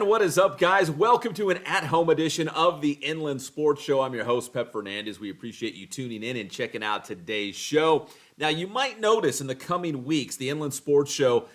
And what is up, guys? Welcome to an at-home edition of the Inland Sports Show. I'm your host, Pep Fernandez. We appreciate you tuning in and checking out today's show. Now, you might notice in the coming weeks, the Inland Sports Show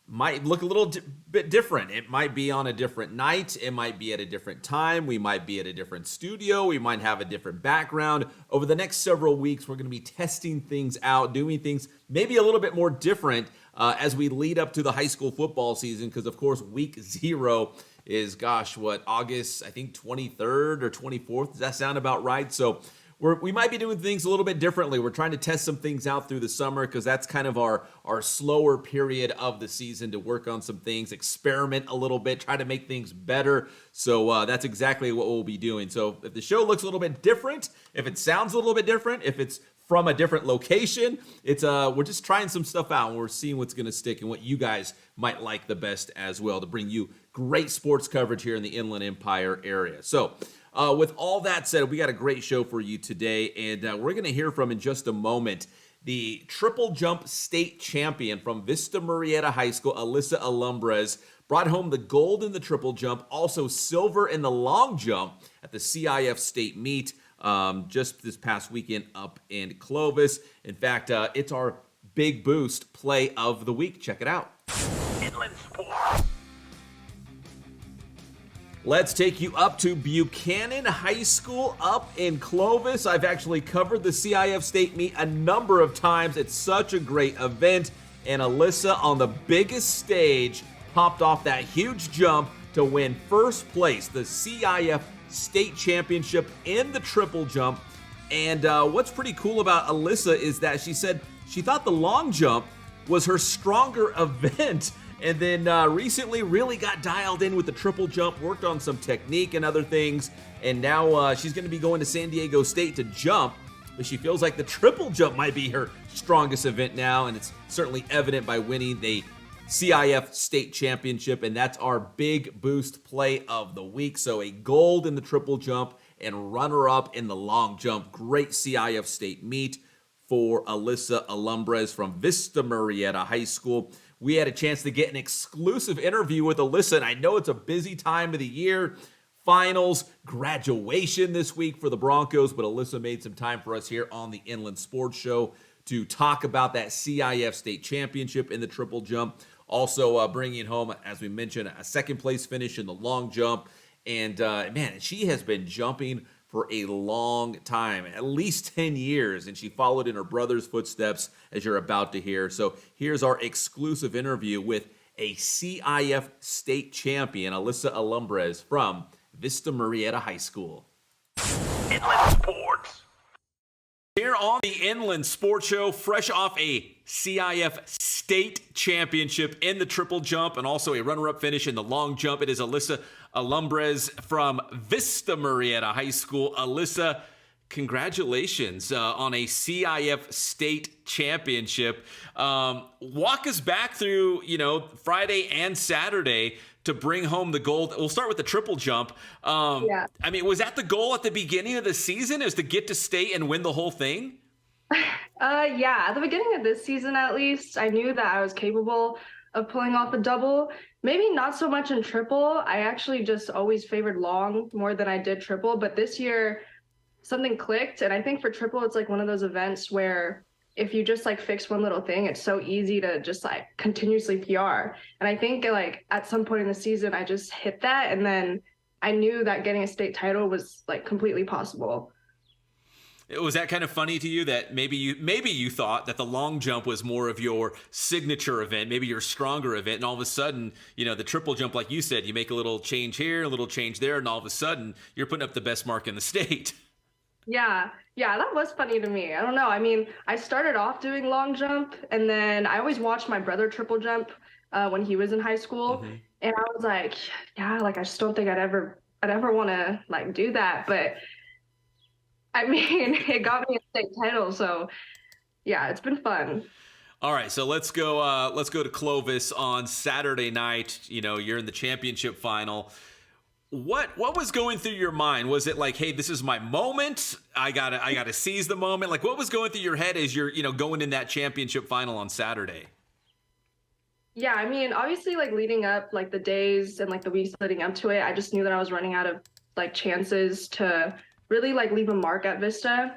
might look a little bit different. It might be on a different night. It might be at a different time. We might be at a different studio. We might have a different background. Over the next several weeks, we're going to be testing things out, doing things maybe a little bit more different as we lead up to the high school football season. Because, of course, week 0 is, August, I think 23rd or 24th. Does that sound about right? So we might be doing things a little bit differently. We're trying to test some things out through the summer because that's kind of our slower period of the season to work on some things, experiment a little bit, try to make things better. So that's exactly what we'll be doing. So if the show looks a little bit different, if it sounds a little bit different, if it's from a different location, it's we're just trying some stuff out and we're seeing what's going to stick and what you guys might like the best as well to bring you great sports coverage here in the Inland Empire area. So with all that said, we got a great show for you today, and we're going to hear from, in just a moment, the triple jump state champion from Vista Murrieta High School, Alyssa Alumbres, brought home the gold in the triple jump, also silver in the long jump at the CIF State Meet just this past weekend up in Clovis. In fact, it's our Big Boost play of the week. Check it out. Inland Sports. Let's take you up to Buchanan High School up in Clovis. I've actually covered the CIF State Meet a number of times. It's such a great event. And Alyssa, on the biggest stage, popped off that huge jump to win first place, the CIF State Championship in the triple jump. And what's pretty cool about Alyssa is that she said she thought the long jump was her stronger event. And then recently really got dialed in with the triple jump, worked on some technique and other things. And now she's going to be going to San Diego State to jump. But she feels like the triple jump might be her strongest event now. And it's certainly evident by winning the CIF State Championship. And that's our Big Boost play of the week. So a gold in the triple jump and runner-up in the long jump. Great CIF State meet for Alyssa Alumbres from Vista Murrieta High School. We had a chance to get an exclusive interview with Alyssa, and I know it's a busy time of the year. Finals, graduation this week for the Broncos, but Alyssa made some time for us here on the Inland Sports Show to talk about that CIF State Championship in the triple jump. Also bringing home, as we mentioned, a second place finish in the long jump. And man, she has been jumping for a long time, at least 10 years, and she followed in her brother's footsteps, as you're about to hear. So here's our exclusive interview with a CIF State champion, Alyssa Alumbres from Vista Murrieta High School. Inland Sports. Here on the Inland Sports Show, fresh off a CIF State Championship in the triple jump and also a runner-up finish in the long jump, it is Alyssa Alumbres from Vista Murrieta High School. Alyssa, congratulations on a CIF State Championship. Walk us back through, Friday and Saturday to bring home the gold. We'll start with the triple jump. Yeah. I mean, was that the goal at the beginning of the season, is to get to state and win the whole thing? Yeah, at the beginning of this season, at least, I knew that I was capable of pulling off a double. Maybe not so much in triple. I actually just always favored long more than I did triple. But this year, something clicked. And I think for triple, it's like one of those events where if you just fix one little thing, it's so easy to just continuously PR. And I think at some point in the season, I just hit that. And then I knew that getting a state title was completely possible. Was that kind of funny to you that maybe you thought that the long jump was more of your signature event, maybe your stronger event, and all of a sudden, the triple jump, like you said, you make a little change here, a little change there, and all of a sudden you're putting up the best mark in the state. Yeah, that was funny to me. I don't know. I mean, I started off doing long jump, and then I always watched my brother triple jump when he was in high school, and I was like, yeah, I just don't think I'd ever want to do that, but I mean, it got me a state title, so yeah, it's been fun. All right, so let's go to Clovis on Saturday night. You're in the championship final. What was going through your mind? Was it hey, this is my moment, I gotta seize the moment? What was going through your head as you're going in that championship final on Saturday? Yeah, I mean, obviously, like leading up, like the days and like the weeks leading up to it, I just knew that I was running out of like chances to really like leave a mark at Vista.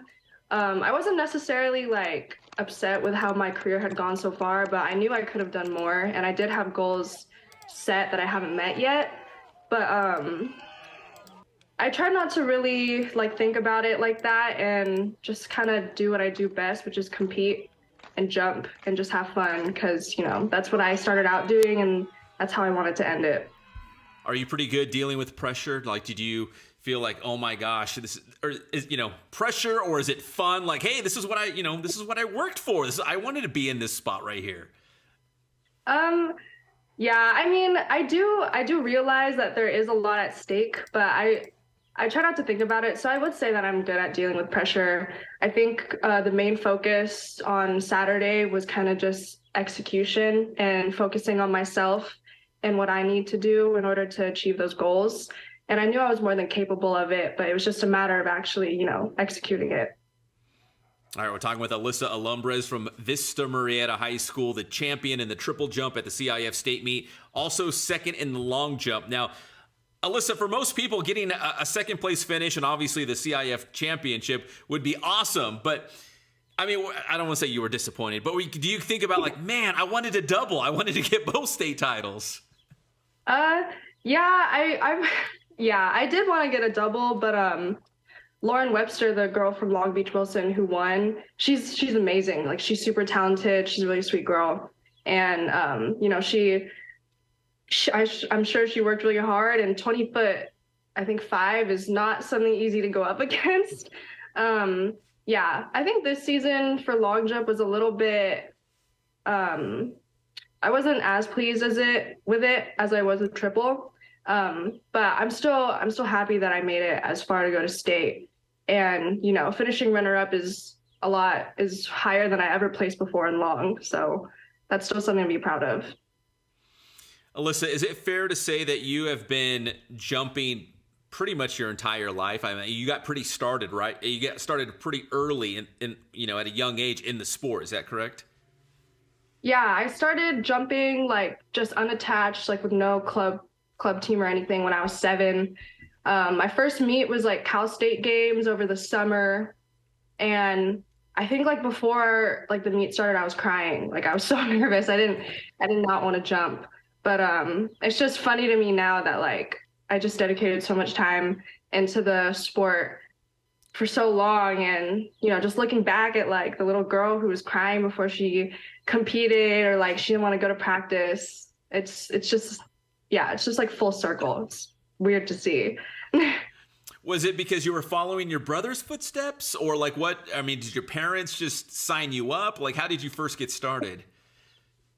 I wasn't necessarily like upset with how my career had gone so far, but I knew I could have done more, and I did have goals set that I haven't met yet. But I try not to really like think about it like that and just kind of do what I do best, which is compete and jump and just have fun because, that's what I started out doing and that's how I wanted to end it. Are you pretty good dealing with pressure? Like, did you feel like, oh my gosh, this or is pressure, or is it fun? Like, hey, this is what this is what I worked for. I wanted to be in this spot right here. Yeah, I mean, I do realize that there is a lot at stake, but I try not to think about it. So I would say that I'm good at dealing with pressure. I think the main focus on Saturday was kind of just execution and focusing on myself and what I need to do in order to achieve those goals. And I knew I was more than capable of it, but it was just a matter of actually, executing it. All right, we're talking with Alyssa Alumbres from Vista Murrieta High School, the champion in the triple jump at the CIF State Meet, also second in the long jump. Now, Alyssa, for most people, getting a second place finish and obviously the CIF championship would be awesome. But I mean, I don't want to say you were disappointed, but do you think about like, man, I wanted to double. I wanted to get both state titles. Yeah, I did want to get a double, but Lauren Webster, the girl from Long Beach Wilson who won, she's amazing. Like she's super talented. She's a really sweet girl, and I'm sure she worked really hard. And 20 foot, I think 5 is not something easy to go up against. Yeah, I think this season for long jump was a little bit. I wasn't as pleased with it as I was with triple. But I'm still happy that I made it as far to go to state. And, finishing runner up is higher than I ever placed before in long. So that's still something to be proud of. Alyssa, is it fair to say that you have been jumping pretty much your entire life? I mean, you got pretty started, right? You got started pretty early in at a young age in the sport. Is that correct? Yeah, I started jumping like just unattached, like with no club team or anything when I was 7. My first meet was like Cal State games over the summer. And I think like before like the meet started, I was crying. Like I was so nervous. I did not want to jump. But it's just funny to me now that like I just dedicated so much time into the sport for so long. And, just looking back at like the little girl who was crying before she competed or like she didn't want to go to practice. It's just like full circle. It's weird to see. Was it because you were following your brother's footsteps, or like what? I mean, did your parents just sign you up? Like, how did you first get started?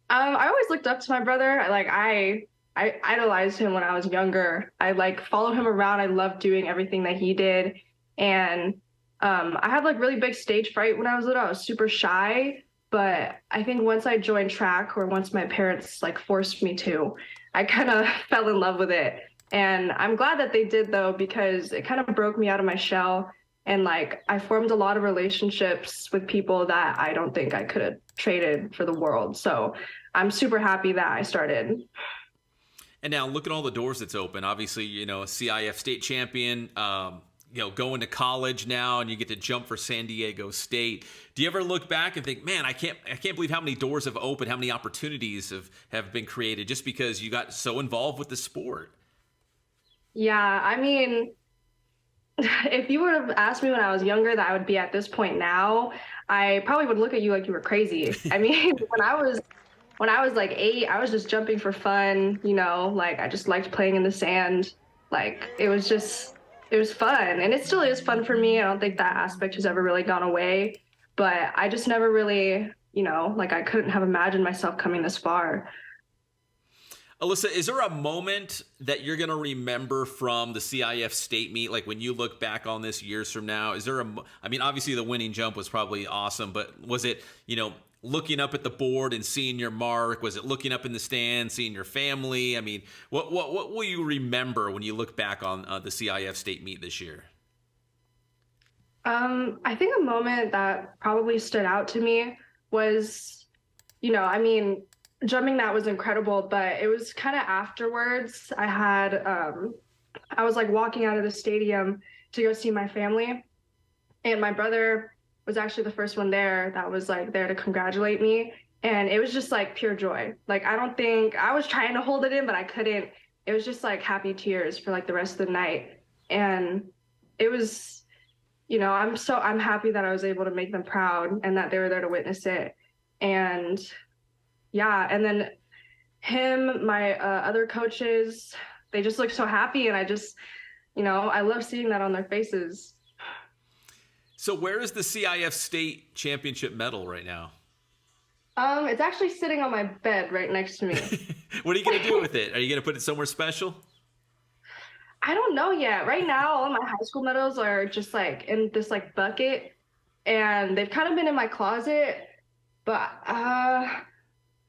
I always looked up to my brother. I idolized him when I was younger. I like followed him around. I loved doing everything that he did. And I had like really big stage fright when I was little. I was super shy. But I think once I joined track, or once my parents like forced me to, I kind of fell in love with it. And I'm glad that they did, though, because it kind of broke me out of my shell. And like I formed a lot of relationships with people that I don't think I could have traded for the world. So I'm super happy that I started. And now look at all the doors that's open. Obviously, a CIF state champion, going to college now, and you get to jump for San Diego State. Do you ever look back and think, man, I can't believe how many doors have opened, how many opportunities have been created just because you got so involved with the sport? Yeah, I mean, if you would have asked me when I was younger that I would be at this point now, I probably would look at you like you were crazy. I mean, when I was like 8, I was just jumping for fun, like I just liked playing in the sand. Like it was fun, and it still is fun for me. I don't think that aspect has ever really gone away, but I just never really, like I couldn't have imagined myself coming this far. Alyssa, is there a moment that you're going to remember from the CIF State Meet, like when you look back on this years from now? I mean, obviously the winning jump was probably awesome, but was it, looking up at the board and seeing your mark? Was it looking up in the stand, seeing your family? I mean, what will you remember when you look back on the CIF State Meet this year? I think a moment that probably stood out to me was, I mean, jumping that was incredible, but it was kind of afterwards. I was like walking out of the stadium to go see my family, and my brother was actually the first one there that was like there to congratulate me. And it was just like pure joy. Like, I don't think I was trying to hold it in, but I couldn't. It was just like happy tears for like the rest of the night. And it was, I'm happy that I was able to make them proud and that they were there to witness it. And yeah, and then my other coaches, they just looked so happy. And I love seeing that on their faces. So where is the CIF State Championship medal right now? It's actually sitting on my bed right next to me. What are you going to do with it? Are you going to put it somewhere special? I don't know yet. Right now, all of my high school medals are just like in this like bucket, and they've kind of been in my closet. But I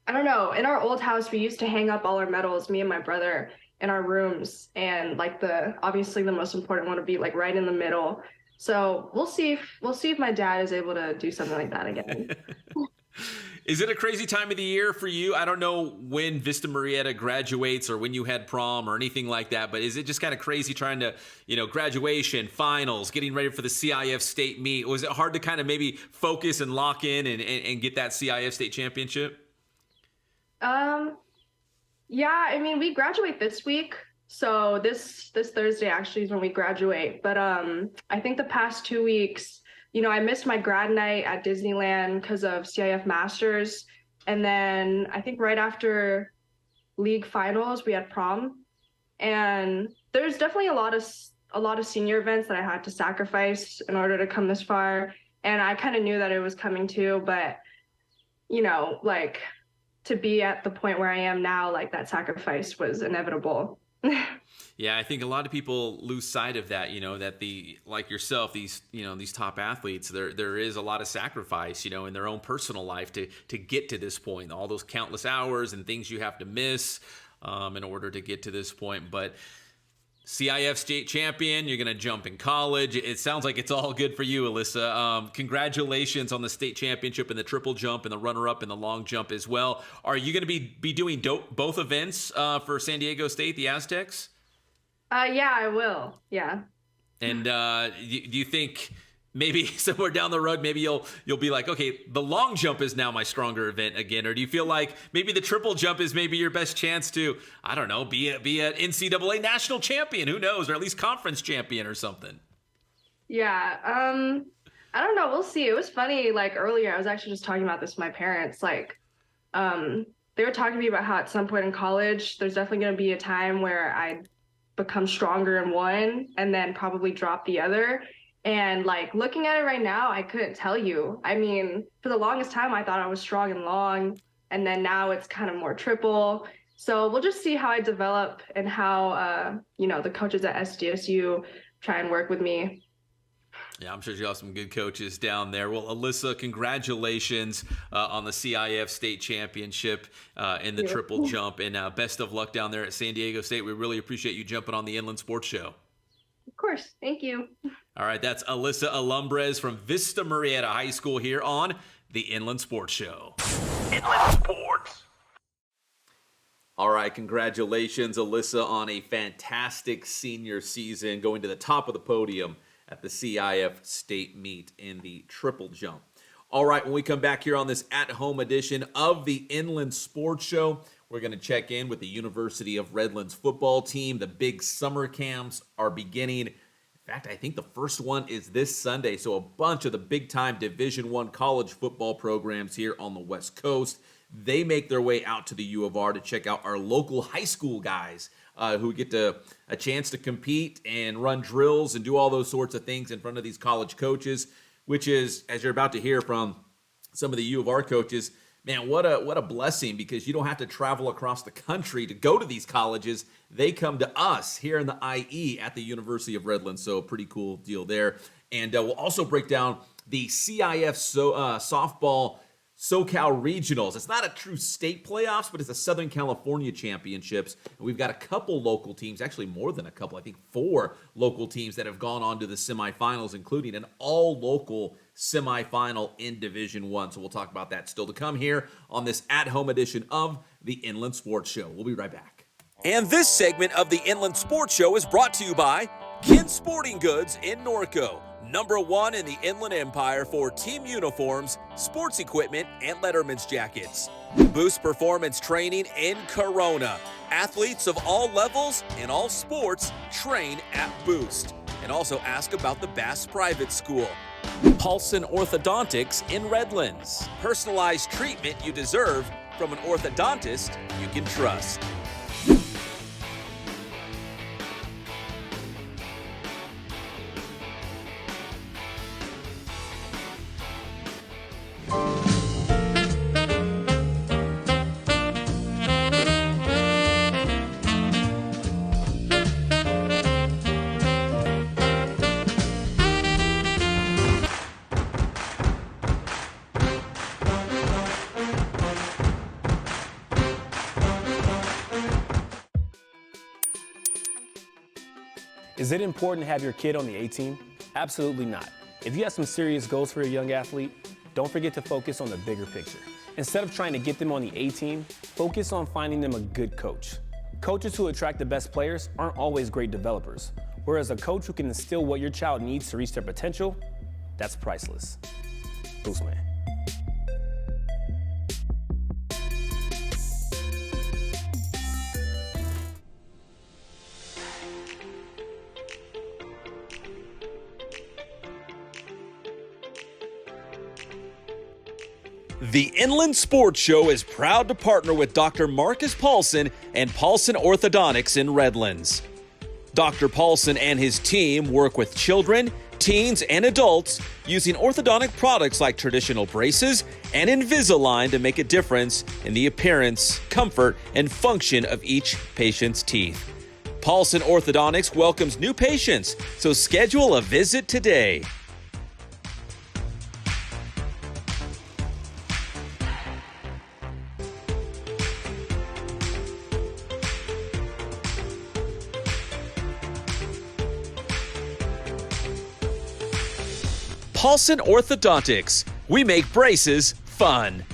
don't know. In our old house, we used to hang up all our medals, me and my brother, in our rooms, and like obviously the most important one would be like right in the middle. So we'll see if my dad is able to do something like that again. Is it a crazy time of the year for you? I don't know when Vista Murrieta graduates or when you had prom or anything like that, but is it just kind of crazy trying to, graduation, finals, getting ready for the CIF State Meet? Was it hard to kind of maybe focus and lock in and get that CIF State Championship? Yeah, I mean, we graduate this week. So this Thursday actually is when we graduate. But I think the past 2 weeks, I missed my grad night at Disneyland because of CIF Masters. And then I think right after league finals, we had prom. And there's definitely a lot of senior events that I had to sacrifice in order to come this far. And I kind of knew that it was coming too, but like to be at the point where I am now, like that sacrifice was inevitable. Yeah, I think a lot of people lose sight of that, that like yourself, these top athletes, there is a lot of sacrifice, in their own personal life to get to this point, all those countless hours and things you have to miss in order to get to this point. But CIF state champion, you're going to jump in college. It sounds like it's all good for you, Alyssa. Congratulations on the state championship in the triple jump and the runner-up in the long jump as well. Are you going to be doing both events for San Diego State, the Aztecs? Yeah, I will. Yeah. And do you think maybe somewhere down the road, maybe you'll be like, okay, the long jump is now my stronger event again? Or do you feel like maybe the triple jump is maybe your best chance to, I don't know, be an NCAA national champion? Who knows? Or at least conference champion or something? Yeah. I don't know. We'll see. It was funny. Like earlier, I was actually just talking about this with my parents. Like, they were talking to me about how at some point in college, there's definitely going to be a time where I become stronger in one and then probably drop the other. And like looking at it right now, I couldn't tell you. I mean, for the longest time, I thought I was strong and long, and then now it's kind of more triple. So we'll just see how I develop and how, the coaches at SDSU try and work with me. Yeah, I'm sure you have some good coaches down there. Well, Alyssa, congratulations on the CIF State Championship in the triple jump, and best of luck down there at San Diego State. We really appreciate you jumping on the Inland Sports Show. Of course. Thank you. All right, that's Alyssa Alumbres from Vista Murrieta High School here on the Inland Sports Show. Inland Sports. All right, congratulations, Alyssa, on a fantastic senior season, going to the top of the podium at the CIF State Meet in the triple jump. All right, when we come back here on this at-home edition of the Inland Sports Show, we're going to check in with the University of Redlands football team. The big summer camps are beginning. In fact, I think the first one is this Sunday, so a bunch of the big-time Division I college football programs here on the West Coast, they make their way out to the U of R to check out our local high school guys who get a chance to compete and run drills and do all those sorts of things in front of these college coaches, which is, as you're about to hear from some of the U of R coaches, man, what a blessing, because you don't have to travel across the country to go to these colleges. They come to us here in the IE at the University of Redlands, so a pretty cool deal there. And we'll also break down the CIF softball SoCal Regionals. It's not a true state playoffs, but it's a Southern California Championships. And we've got a couple local teams, actually more than a couple, I think 4 local teams that have gone on to the semifinals, including an all-local semifinal in Division I. So we'll talk about that still to come here on this at-home edition of the Inland Sports Show. We'll be right back. And this segment of the Inland Sports Show is brought to you by Kids Sporting Goods in Norco. #1 in the Inland Empire for team uniforms, sports equipment, and Letterman's jackets. Boost Performance Training in Corona. Athletes of all levels in all sports train at Boost. And also ask about the Bass Private School. Paulson Orthodontics in Redlands. Personalized treatment you deserve from an orthodontist you can trust. Is it important to have your kid on the A-team? Absolutely not. If you have some serious goals for your young athlete, don't forget to focus on the bigger picture. Instead of trying to get them on the A-team, focus on finding them a good coach. Coaches who attract the best players aren't always great developers, whereas a coach who can instill what your child needs to reach their potential, that's priceless. Boost man. The Inland Sports Show is proud to partner with Dr. Marcus Paulson and Paulson Orthodontics in Redlands. Dr. Paulson and his team work with children, teens, and adults using orthodontic products like traditional braces and Invisalign to make a difference in the appearance, comfort, and function of each patient's teeth. Paulson Orthodontics welcomes new patients, so schedule a visit today. Paulson Orthodontics. We make braces fun.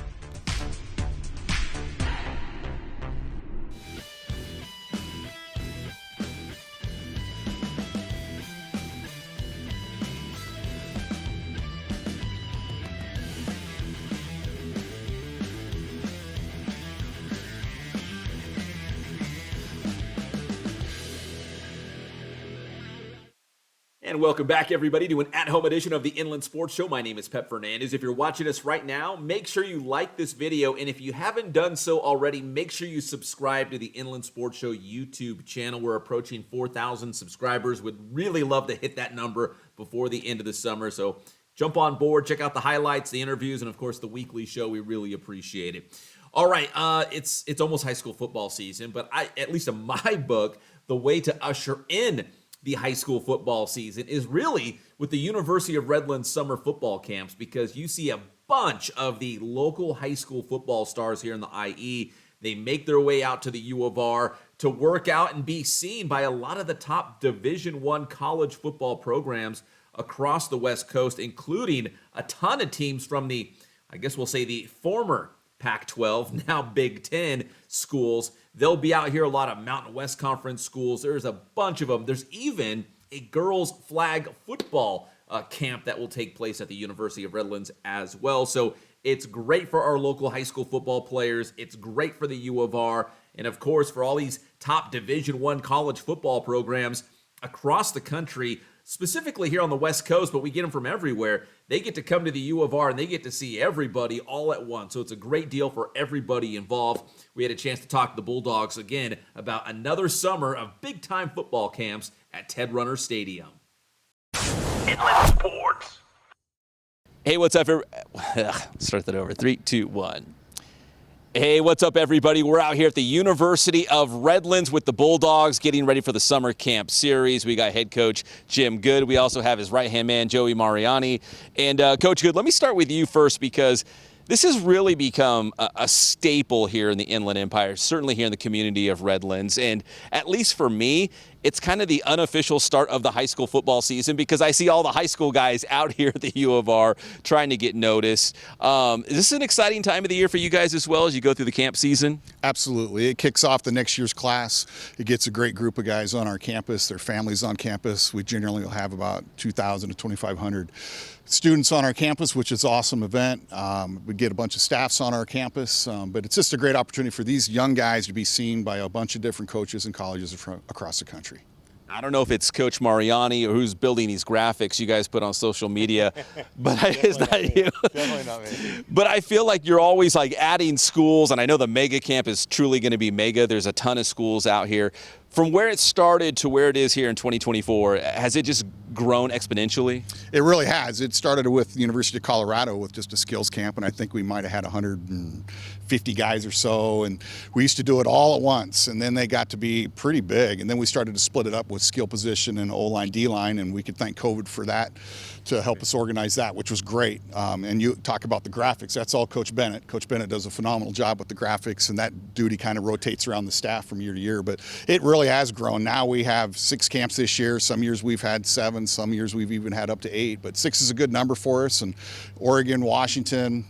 And welcome back, everybody, to an at-home edition of the Inland Sports Show. My name is Pep Fernandez. If you're watching us right now, make sure you like this video. And if you haven't done so already, make sure you subscribe to the Inland Sports Show YouTube channel. We're approaching 4,000 subscribers. Would really love to hit that number before the end of the summer. So jump on board, check out the highlights, the interviews, and, of course, the weekly show. We really appreciate it. All right, it's almost high school football season, but at least in my book, the way to usher in the high school football season is really with the University of Redlands summer football camps, because you see a bunch of the local high school football stars here in the IE. They make their way out to the U of R to work out and be seen by a lot of the top Division I college football programs across the West Coast, including a ton of teams from the, I guess we'll say, the former Pac-12, now Big Ten schools. They'll be out here, a lot of Mountain West Conference schools. There's a bunch of them. There's even a girls flag football camp that will take place at the University of Redlands as well. So it's great for our local high school football players. It's great for the U of R. And of course, for all these top Division I college football programs across the country, specifically here on the West Coast, but we get them from everywhere. They get to come to the U of R and they get to see everybody all at once. So it's a great deal for everybody involved. We had a chance to talk to the Bulldogs again about another summer of big-time football camps at Ted Runner Stadium. Inland Sports. Hey, what's up, start that over. 3, 2, 1. Hey, what's up, everybody? We're out here at the University of Redlands with the Bulldogs getting ready for the summer camp series. We got head coach Jim Good. We also have his right-hand man, Joey Mariani. And Coach Good, let me start with you first, because This has really become a staple here in the Inland Empire, certainly here in the community of Redlands. And at least for me, it's kind of the unofficial start of the high school football season because I see all the high school guys out here at the U of R trying to get noticed. Is this an exciting time of the year for you guys as well as you go through the camp season? Absolutely. It kicks off the next year's class. It gets a great group of guys on our campus, their families on campus. We generally will have about 2,000 to 2,500 students on our campus, which is an awesome event. We get a bunch of staffs on our campus, but it's just a great opportunity for these young guys to be seen by a bunch of different coaches and colleges across the country. I don't know if it's Coach Mariani or who's building these graphics you guys put on social media, but it's not you. Definitely not me. But I feel like you're always like adding schools, and I know the mega camp is truly going to be mega. There's a ton of schools out here. From where it started to where it is here in 2024, has it just grown exponentially? It really has. It started with the University of Colorado with just a skills camp, and I think we might have had 150 guys or so, and we used to do it all at once, and then they got to be pretty big, and then we started to split it up with skill position and O-line, D-line, and we could thank COVID for that to help us organize that, which was great. And you talk about the graphics, that's all Coach Bennett. Coach Bennett does a phenomenal job with the graphics, and that duty kind of rotates around the staff from year to year, but it really has grown. Now we have 6 camps this year. Some years we've had 7, some years we've even had up to 8, but 6 is a good number for us. And Oregon, Washington,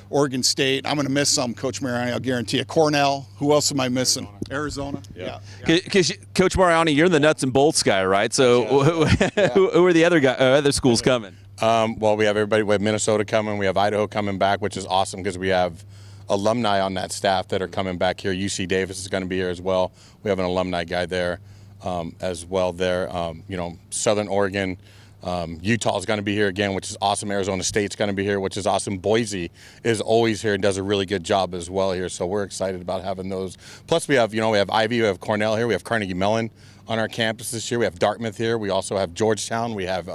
Oregon State. I'm going to miss some, Coach Mariani, I'll guarantee you. Cornell. Who else am I missing? Arizona. Yeah. Because Coach Mariani, you're the nuts and bolts guy, right? So who are the other schools coming? Well, we have everybody. We have Minnesota coming. We have Idaho coming back, which is awesome because we have alumni on that staff that are coming back here. UC Davis is going to be here as well. We have an alumni guy there as well there. Southern Oregon, Utah is going to be here again, which is awesome. Arizona State's going to be here, which is awesome. Boise is always here and does a really good job as well here. So we're excited about having those. Plus we have Ivy, we have Cornell here, we have Carnegie Mellon on our campus this year. We have Dartmouth here. We also have Georgetown. We have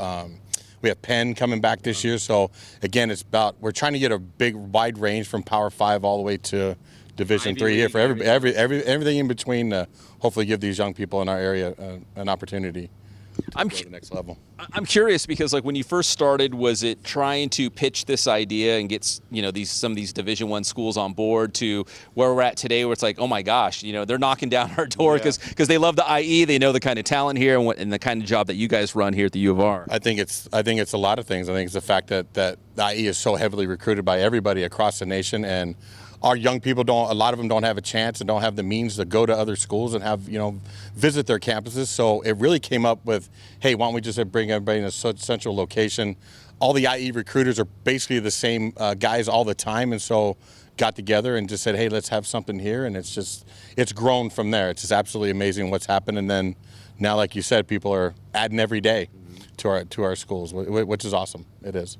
Penn coming back this year. So again, we're trying to get a big wide range from Power 5 all the way to Division III here for everything in between to hopefully give these young people in our area an opportunity to go to the next level. I'm curious because like when you first started, was it trying to pitch this idea and get some of these Division I schools on board to where we're at today, where it's like, oh my gosh, they're knocking down our door because they love the IE, they know the kind of talent here and the kind of job that you guys run here at the U of R. I think it's a lot of things. I think it's the fact that the IE is so heavily recruited by everybody across the nation, and our young people a lot of them don't have a chance and don't have the means to go to other schools and have, visit their campuses. So it really came up with, hey, why don't we just bring everybody in a central location? All the IE recruiters are basically the same guys all the time. And so got together and just said, hey, let's have something here. And it's grown from there. It's just absolutely amazing what's happened. And then now, like you said, people are adding every day to our schools, which is awesome. It is.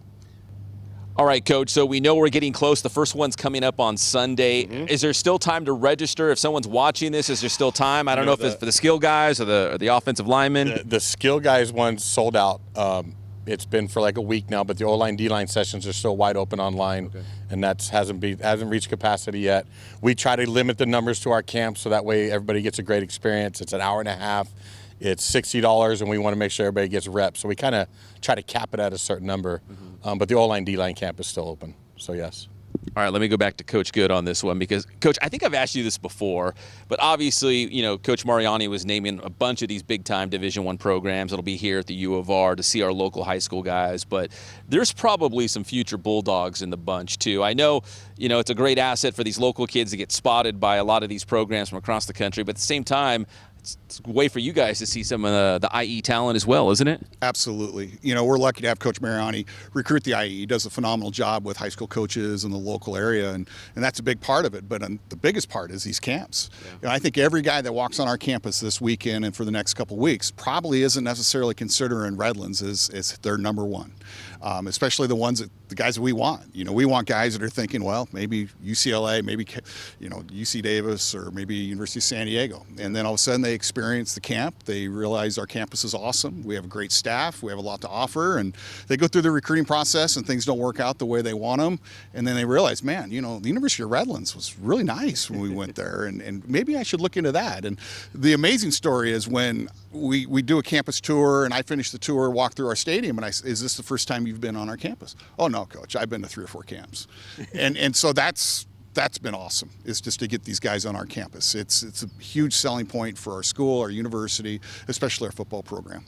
All right, Coach, so we know we're getting close. The first one's coming up on Sunday. Mm-hmm. Is there still time to register? If someone's watching this, is there still time? I don't know if it's for the skill guys or the offensive linemen. The skill guys one's sold out. It's been for like a week now, but the O-line, D-line sessions are still wide open online, and that hasn't reached capacity yet. We try to limit the numbers to our camp so that way everybody gets a great experience. It's an hour and a half. It's $60, and we want to make sure everybody gets reps. So we kind of try to cap it at a certain number. But the O-line, D-line camp is still open. So, yes. All right, let me go back to Coach Good on this one because, Coach, I think I've asked you this before, but obviously, Coach Mariani was naming a bunch of these big-time Division I programs that'll be here at the U of R to see our local high school guys, but there's probably some future Bulldogs in the bunch, too. I know, it's a great asset for these local kids to get spotted by a lot of these programs from across the country, but at the same time, it's a way for you guys to see some of the IE talent as well, isn't it? Absolutely. We're lucky to have Coach Mariani recruit the IE. He does a phenomenal job with high school coaches in the local area, and that's a big part of it. But the biggest part is these camps. Yeah. I think every guy that walks on our campus this weekend and for the next couple of weeks probably isn't necessarily considering Redlands as their number one, especially the guys that we want. We want guys that are thinking, well, maybe UCLA, maybe UC Davis, or maybe University of San Diego, and then all of a sudden they experience the camp. They realize our campus is awesome. We have a great staff. We have a lot to offer, and they go through the recruiting process and things don't work out the way they want them. And then they realize, man, the University of Redlands was really nice when we went there, and maybe I should look into that. And the amazing story is when we do a campus tour, and I finish the tour, walk through our stadium, and is this the first time you've been on our campus? Oh no, coach, I've been to 3 or 4 camps. and so that's been awesome, is just to get these guys on our campus. It's a huge selling point for our school, our university, especially our football program.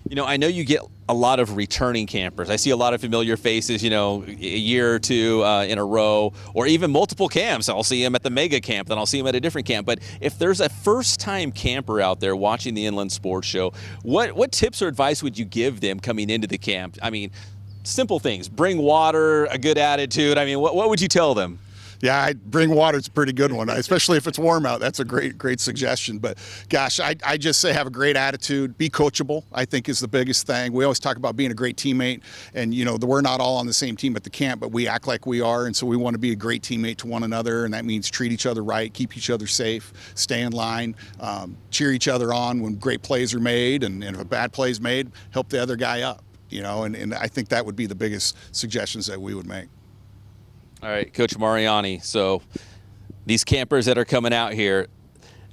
You know, I know you get a lot of returning campers. I see a lot of familiar faces, you know, a year or two in a row, or even multiple camps. I'll see them at the mega camp, then I'll see them at a different camp. But if there's a first-time camper out there watching the Inland Sports Show, what tips or advice would you give them coming into the camp? I mean, simple things. Bring water, a good attitude. I mean, what would you tell them? Yeah, bring water. It's a pretty good one, especially if it's warm out. That's a great suggestion. But gosh, I just say have a great attitude. Be coachable, I think, is the biggest thing. We always talk about being a great teammate, and you know, we're not all on the same team at the camp, but we act like we are, and so we want to be a great teammate to one another, and that means treat each other right, keep each other safe, stay in line, cheer each other on when great plays are made, and if a bad play is made, help the other guy up. You know, and I think that would be the biggest suggestions that we would make. All right, Coach Mariani, so these campers that are coming out here,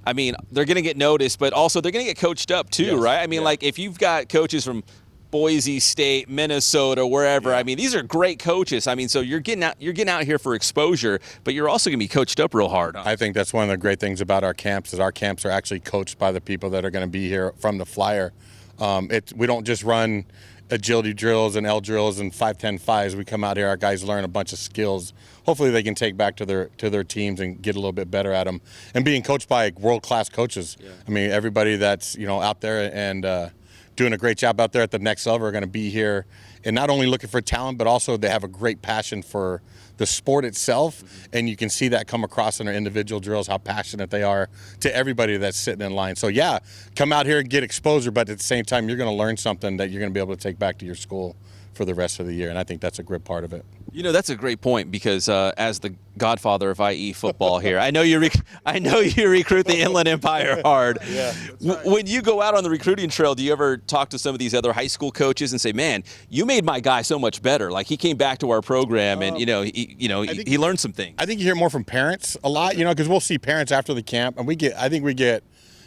I mean, they're going to get noticed, but also they're going to get coached up too, Yes. right? I mean, like if you've got coaches from Boise State, Minnesota, wherever, I mean, these are great coaches. I mean, so you're getting out here for exposure, but you're also going to be coached up real hard. I think that's one of the great things about our camps is our camps are actually coached by the people that are going to be here from the flyer. We don't just run agility drills and L drills and 5-10 5s. We come out here, our guys learn a bunch of skills. Hopefully they can take back to their teams and get a little bit better at them. And being coached by world-class coaches. Yeah. I mean, everybody that's, you know, out there and doing a great job out there at the next level are going to be here and not only looking for talent, but also they have a great passion for the sport itself, and you can see that come across in their individual drills, how passionate they are to everybody that's sitting in line. So yeah, come out here and get exposure, but at the same time, you're going to learn something that you're going to be able to take back to your school for the rest of the year, and I think that's a great part of it. You know, that's a great point because as the godfather of IE football here, I know you recruit the Inland Empire hard. Yeah, right. When you go out on the recruiting trail, do you ever talk to some of these other high school coaches and say, "Man, you made my guy so much better. Like he came back to our program and he learned some things." I think you hear more from parents a lot, you know, because we'll see parents after the camp, and I think we get.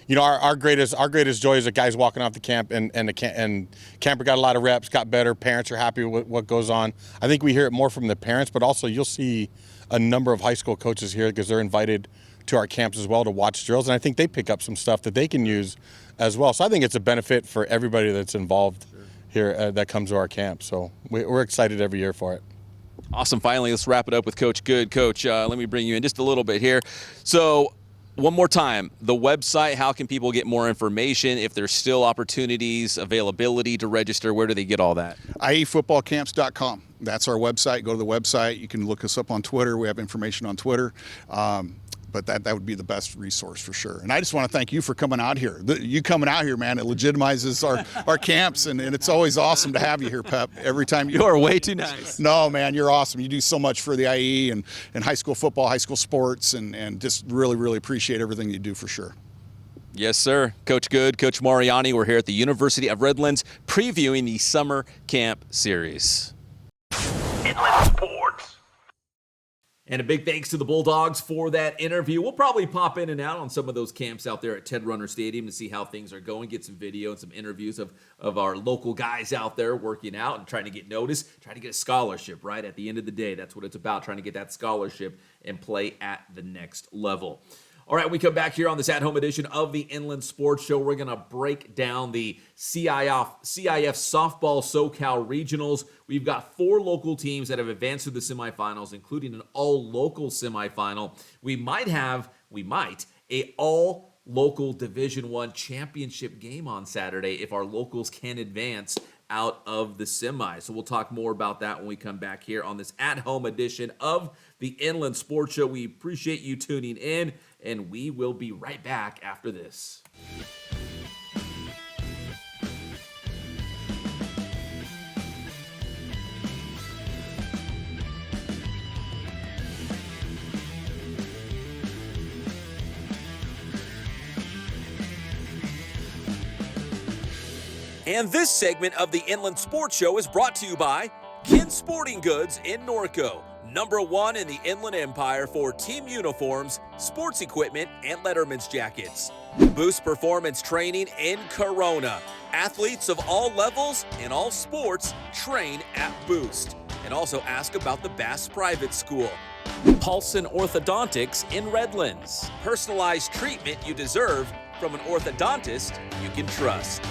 You know, our greatest joy is that guys walking off the camp and camper got a lot of reps, got better. Parents are happy with what goes on. I think we hear it more from the parents, but also you'll see a number of high school coaches here because they're invited to our camps as well to watch drills, and I think they pick up some stuff that they can use as well. So I think it's a benefit for everybody that's involved here that comes to our camp. So we're excited every year for it. Awesome. Finally, let's wrap it up with Coach Good. Coach, let me bring you in just a little bit here. So one more time, the website, how can people get more information? If there's still opportunities, availability to register, where do they get all that? IEfootballcamps.com. That's our website. Go to the website. You can look us up on Twitter. We have information on Twitter. But that would be the best resource for sure. And I just want to thank you for coming out here. You coming out here, man, it legitimizes our camps, and it's always awesome to have you here, Pep. Every time you are way too nice. No, man, you're awesome. You do so much for the IE and high school football, high school sports, and just really, really appreciate everything you do for sure. Yes, sir. Coach Good, Coach Mariani, we're here at the University of Redlands previewing the Summer Camp Series. Inland Sports. And a big thanks to the Bulldogs for that interview. We'll probably pop in and out on some of those camps out there at Ted Runner Stadium to see how things are going, get some video and some interviews of our local guys out there working out and trying to get noticed, trying to get a scholarship, right? At the end of the day, that's what it's about, trying to get that scholarship and play at the next level. All right, we come back here on this at-home edition of the Inland Sports Show. We're going to break down the CIF Softball SoCal Regionals. We've got 4 local teams that have advanced to the semifinals, including an all-local semifinal. We might a all-local Division I championship game on Saturday if our locals can advance out of the semi. So we'll talk more about that when we come back here on this at-home edition of the Inland Sports Show. We appreciate you tuning in, and we will be right back after this. And this segment of the Inland Sports Show is brought to you by Kin Sporting Goods in Norco. #1 in the Inland Empire for team uniforms, sports equipment, and Letterman's jackets. Boost Performance Training in Corona. Athletes of all levels in all sports train at Boost. And also ask about the Bass Private School. Paulson Orthodontics in Redlands. Personalized treatment you deserve from an orthodontist you can trust.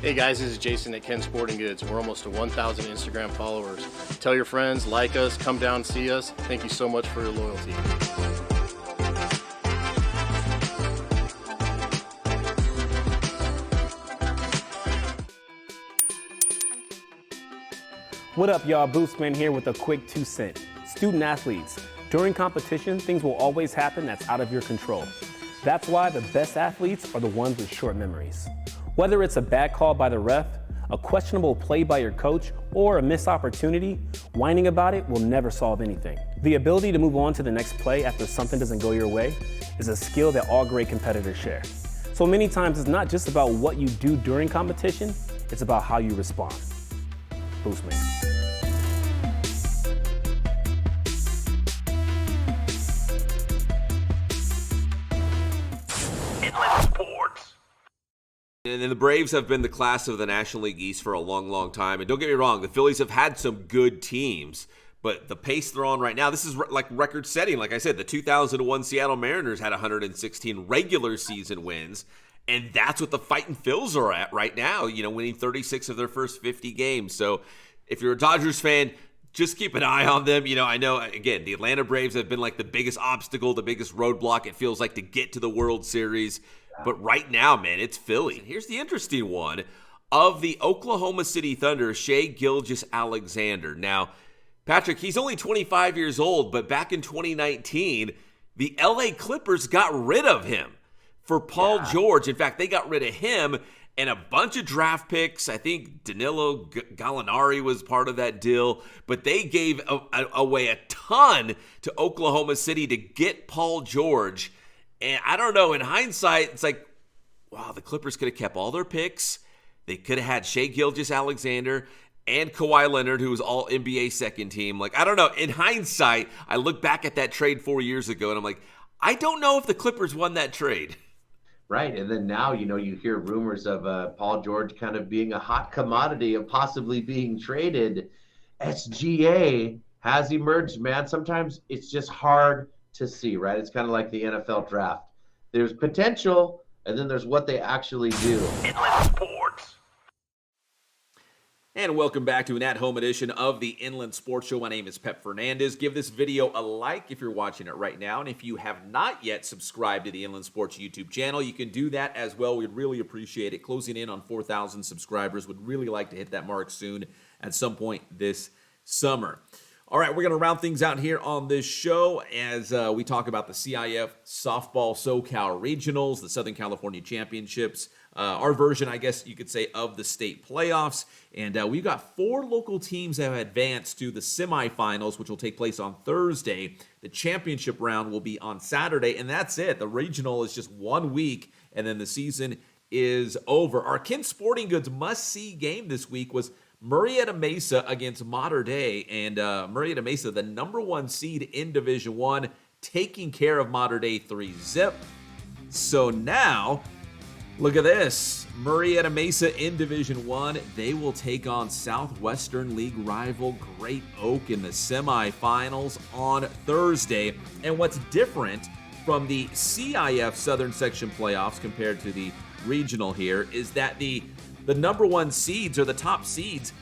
Hey guys, this is Jason at Ken Sporting Goods. We're almost to 1,000 Instagram followers. Tell your friends, like us, come down, see us. Thank you so much for your loyalty. What up, y'all? Boostman here with a quick 2 cent. Student athletes, during competition, things will always happen that's out of your control. That's why the best athletes are the ones with short memories. Whether it's a bad call by the ref, a questionable play by your coach, or a missed opportunity, whining about it will never solve anything. The ability to move on to the next play after something doesn't go your way is a skill that all great competitors share. So many times it's not just about what you do during competition, it's about how you respond. Boostman. Inland sports. And then the Braves have been the class of the National League East for a long, long time. And don't get me wrong, the Phillies have had some good teams, but the pace they're on right now, this is like record setting. Like I said, the 2001 Seattle Mariners had 116 regular season wins, and that's what the Fightin' Phils are at right now, winning 36 of their first 50 games. So if you're a Dodgers fan, just keep an eye on them. I know, again, the Atlanta Braves have been like the biggest obstacle, the biggest roadblock, it feels like, to get to the World Series. But right now, man, it's Philly. Here's the interesting one. Of the Oklahoma City Thunder, Shai Gilgeous-Alexander. Now, Patrick, he's only 25 years old, but back in 2019, the LA Clippers got rid of him for Paul George. In fact, they got rid of him and a bunch of draft picks. I think Danilo Gallinari was part of that deal, but they gave away a ton to Oklahoma City to get Paul George. And I don't know, in hindsight, it's like, wow, the Clippers could have kept all their picks. They could have had Shai Gilgeous-Alexander and Kawhi Leonard, who was all NBA second team. Like, I don't know. In hindsight, I look back at that trade 4 years ago, and I'm like, I don't know if the Clippers won that trade. Right, and then now, you hear rumors of Paul George kind of being a hot commodity of possibly being traded. SGA has emerged, man. Sometimes it's just hard to see, right? It's kind of like the NFL draft. There's potential, and then there's what they actually do. Inland sports. And welcome back to an at-home edition of the Inland Sports Show. My name is Pep Fernandez. Give this video a like if you're watching it right now. And if you have not yet subscribed to the Inland Sports YouTube channel, you can do that as well. We'd really appreciate it. Closing in on 4,000 subscribers. Would really like to hit that mark soon at some point this summer. All right, we're going to round things out here on this show as we talk about the CIF Softball SoCal Regionals, the Southern California Championships, our version, I guess you could say, of the state playoffs. And we've got 4 local teams that have advanced to the semifinals, which will take place on Thursday. The championship round will be on Saturday, and that's it. The regional is just 1 week, and then the season is over. Our Ken Sporting Goods must-see game this week was Murrieta Mesa against Mater Dei, and Murrieta Mesa, the #1 seed in Division I, taking care of Mater Dei 3-0. So now, look at this. Murrieta Mesa in Division I, they will take on Southwestern League rival Great Oak in the semifinals on Thursday. And what's different from the CIF Southern Section playoffs compared to the regional here is that the the number one seeds or the top seeds,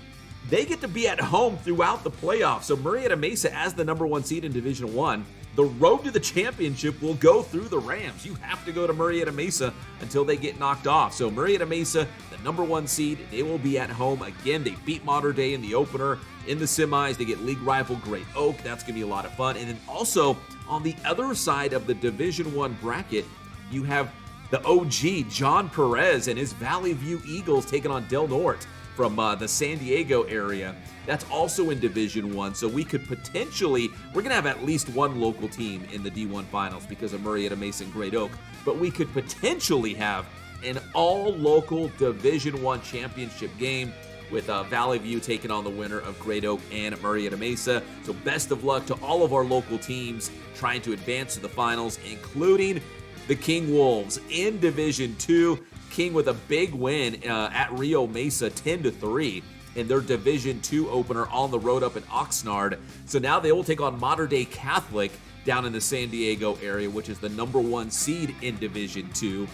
they get to be at home throughout the playoffs. So Murrieta Mesa, as the number one seed in Division One, the road to the championship will go through the Rams. You have to go to Murrieta Mesa until they get knocked off. So Murrieta Mesa, the number one seed, they will be at home again. They beat Mater Dei in the opener. In the semis, they get league rival Great Oak. That's going to be a lot of fun. And then also on the other side of the Division One bracket, you have the OG John Perez and his Valley View Eagles taking on Del Norte from the San Diego area. That's also in Division One, so we could potentially, we're going to have at least one local team in the D1 finals because of Murrieta Mesa and Great Oak, but we could potentially have an all-local Division One championship game with Valley View taking on the winner of Great Oak and Murrieta Mesa. So best of luck to all of our local teams trying to advance to the finals, including the King Wolves in Division 2. King with a big win at Rio Mesa, 10-3 in their Division 2 opener on the road up in Oxnard. So now they will take on Mater Dei Catholic down in the San Diego area, which is the number one seed in Division 2.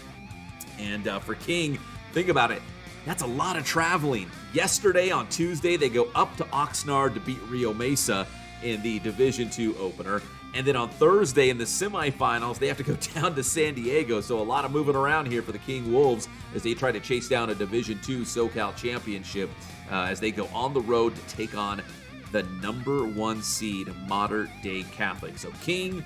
And for King, think about it. That's a lot of traveling. Yesterday on Tuesday, they go up to Oxnard to beat Rio Mesa in the Division 2 opener. And then on Thursday in the semifinals, they have to go down to San Diego. So a lot of moving around here for the King Wolves as they try to chase down a Division II SoCal championship as they go on the road to take on the number one seed Mater Dei Catholic. So King,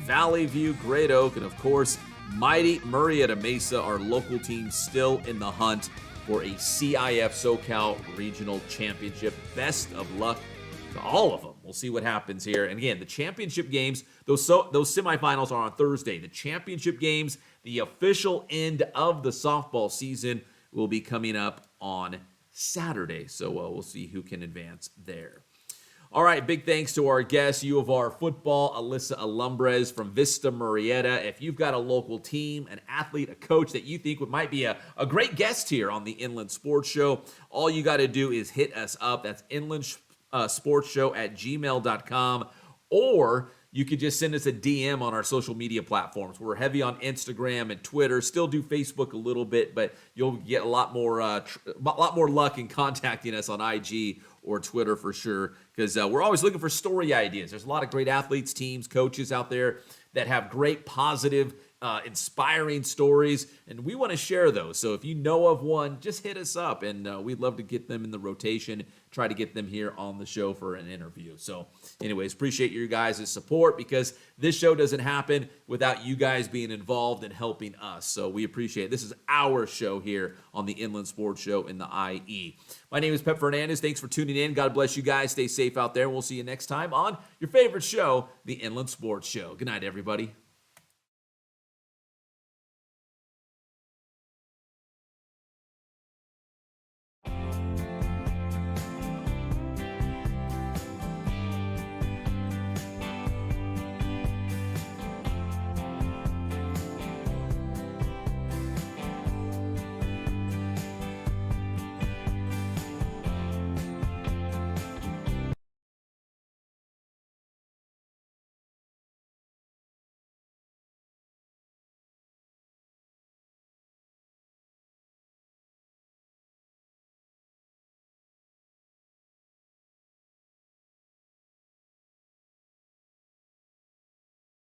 Valley View, Great Oak, and of course, mighty Murrieta Mesa, our local team, still in the hunt for a CIF SoCal Regional Championship. Best of luck to all of them. We'll see what happens here. And again, the championship games, those semifinals are on Thursday. The championship games, the official end of the softball season, will be coming up on Saturday. So we'll see who can advance there. All right, big thanks to our guest, U of R football, Alyssa Alumbres from Vista Murrieta. If you've got a local team, an athlete, a coach that you think might be a great guest here on the Inland Sports Show, all you got to do is hit us up. That's inlandsportsshow@gmail.com, or you could just send us a DM on our social media platforms. We're heavy on Instagram and Twitter, still do Facebook a little bit, but you'll get a lot more luck in contacting us on IG or Twitter for sure, because we're always looking for story ideas. There's a lot of great athletes, teams, coaches out there that have great, positive, inspiring stories, and we want to share those. So if you know of one, just hit us up, and we'd love to get them in the rotation, try to get them here on the show for an interview. So anyways, appreciate your guys' support, because this show doesn't happen without you guys being involved and helping us. So we appreciate it. This is our show here on the Inland Sports Show in the IE. My name is Pep Fernandez. Thanks for tuning in. God bless you guys. Stay safe out there. We'll see you next time on your favorite show, the Inland Sports Show. Good night, everybody.